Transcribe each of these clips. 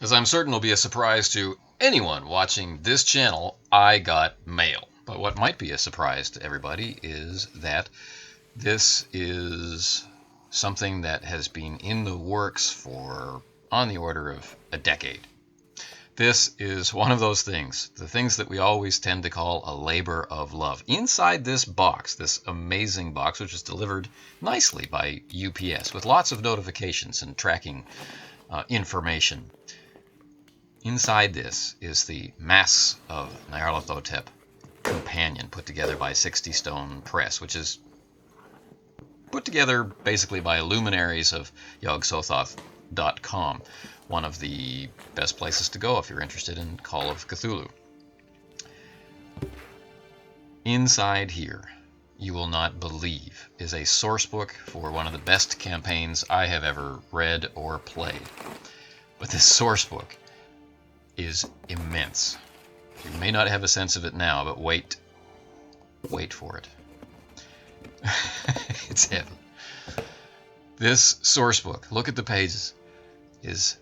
As I'm certain will be a surprise to anyone watching this channel, I got mail. But what might be a surprise to everybody is that this is something that has been in the works for on the order of a decade. This is one of those things, the things that we always tend to call a labor of love. Inside this box, this amazing box, which is delivered nicely by UPS with lots of notifications and tracking information, inside this is the Masks of Nyarlathotep companion put together by 60 Stone Press, which is put together basically by luminaries of yogsothoth.com, one of the best places to go if you're interested in Call of Cthulhu. Inside here, you will not believe, is a sourcebook for one of the best campaigns I have ever read or played. But this sourcebook is immense. You may not have a sense of it now, but wait for it. It's heavy. This sourcebook, look at the pages, is,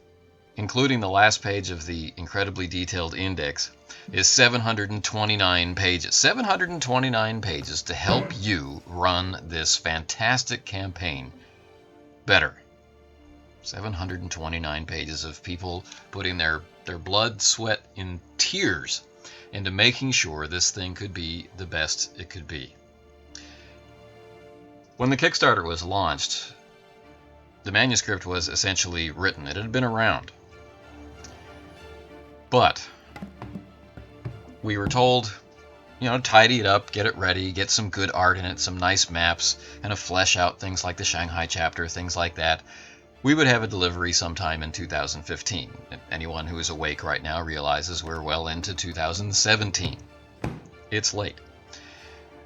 including the last page of the incredibly detailed index, is 729 pages. 729 pages to help you run this fantastic campaign better. 729 pages of people putting their blood, sweat, and tears into making sure this thing could be the best it could be. When the Kickstarter was launched, the manuscript was essentially written. It had been around. But we were told, tidy it up, get it ready, get some good art in it, some nice maps, kind of flesh out things like the Shanghai chapter, things like that. We would have a delivery sometime in 2015. Anyone who is awake right now realizes we're well into 2017. It's late.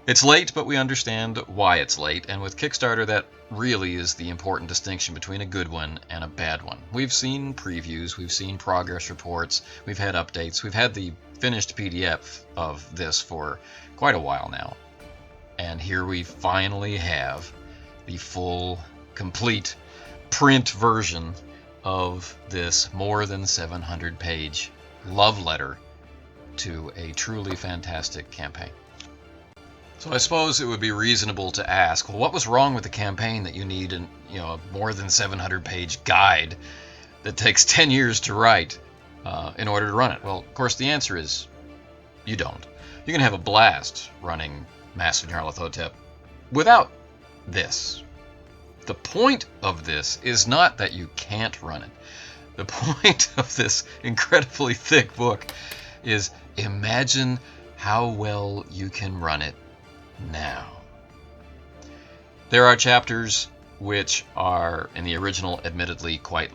It's late, but we understand why it's late, and with Kickstarter, that really is the important distinction between a good one and a bad one. We've seen previews, we've seen progress reports, we've had updates, we've had the finished PDF of this for quite a while now. And here we finally have the full, complete print version of this more than 700-page love letter to a truly fantastic campaign. So I suppose it would be reasonable to ask, well, what was wrong with the campaign that you need a more than 700-page guide that takes 10 years to write in order to run it? Well, of course, the answer is you don't. You can have a blast running Masks of Nyarlathotep without this. The point of this is not that you can't run it. The point of this incredibly thick book is imagine how well you can run it now. There are chapters which are, in the original, admittedly quite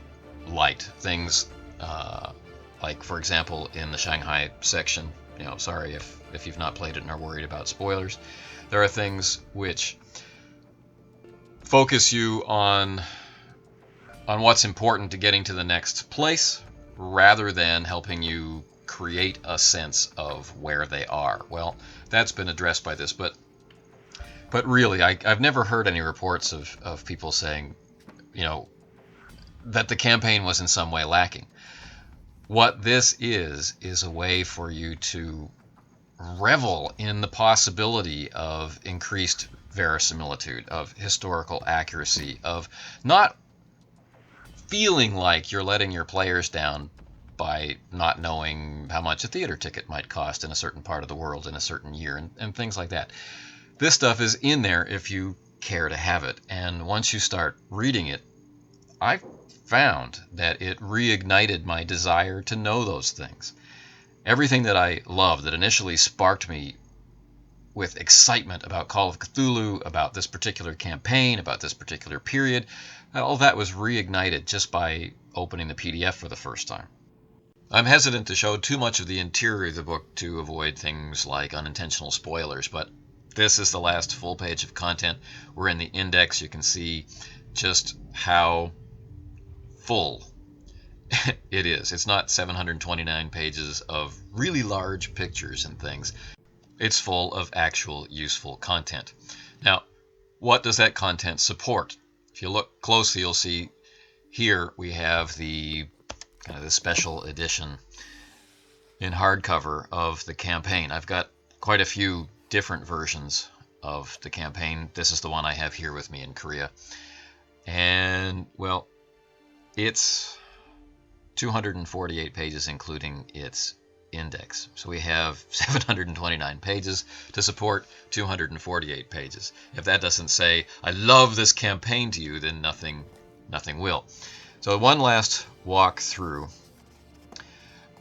light. Things like, for example, in the Shanghai section, sorry if you've not played it and are worried about spoilers, there are things which focus you on what's important to getting to the next place rather than helping you create a sense of where they are. Well, that's been addressed by this, but really, I've never heard any reports of people saying, that the campaign was in some way lacking. What this is a way for you to revel in the possibility of increased verisimilitude, of historical accuracy, of not feeling like you're letting your players down by not knowing how much a theater ticket might cost in a certain part of the world in a certain year, and things like that. This stuff is in there if you care to have it, and once you start reading it, I found that it reignited my desire to know those things. Everything that I loved that initially sparked me with excitement about Call of Cthulhu, about this particular campaign, about this particular period, all that was reignited just by opening the PDF for the first time. I'm hesitant to show too much of the interior of the book to avoid things like unintentional spoilers, but this is the last full page of content. We're in the index. You can see just how full it is. It's not 729 pages of really large pictures and things. It's full of actual useful content. Now, what does that content support? If you look closely, you'll see here we have the kind of this special edition in hardcover of the campaign. I've got quite a few different versions of the campaign. This is the one I have here with me in Korea. And, well, it's 248 pages, including its index. So we have 729 pages to support 248 pages. If that doesn't say, I love this campaign to you, then nothing will. So one last walk through.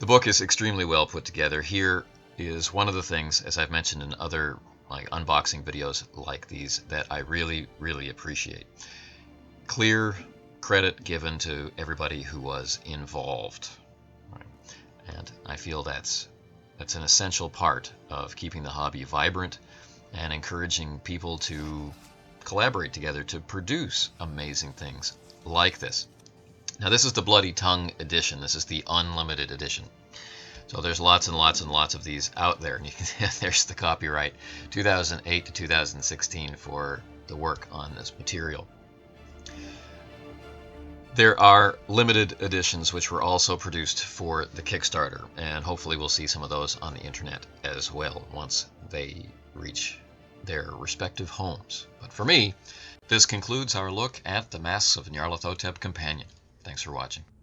The book is extremely well put together. Here is one of the things, as I've mentioned in other unboxing videos like these, that I really, really appreciate. Clear credit given to everybody who was involved. And I feel that's an essential part of keeping the hobby vibrant and encouraging people to collaborate together to produce amazing things like this. Now, this is the Bloody Tongue edition. This is the unlimited edition. So there's lots and lots and lots of these out there. And you can, there's the copyright, 2008 to 2016 for the work on this material. There are limited editions which were also produced for the Kickstarter, and hopefully we'll see some of those on the internet as well once they reach their respective homes. But for me, this concludes our look at the Masks of Nyarlathotep Companion. Thanks for watching.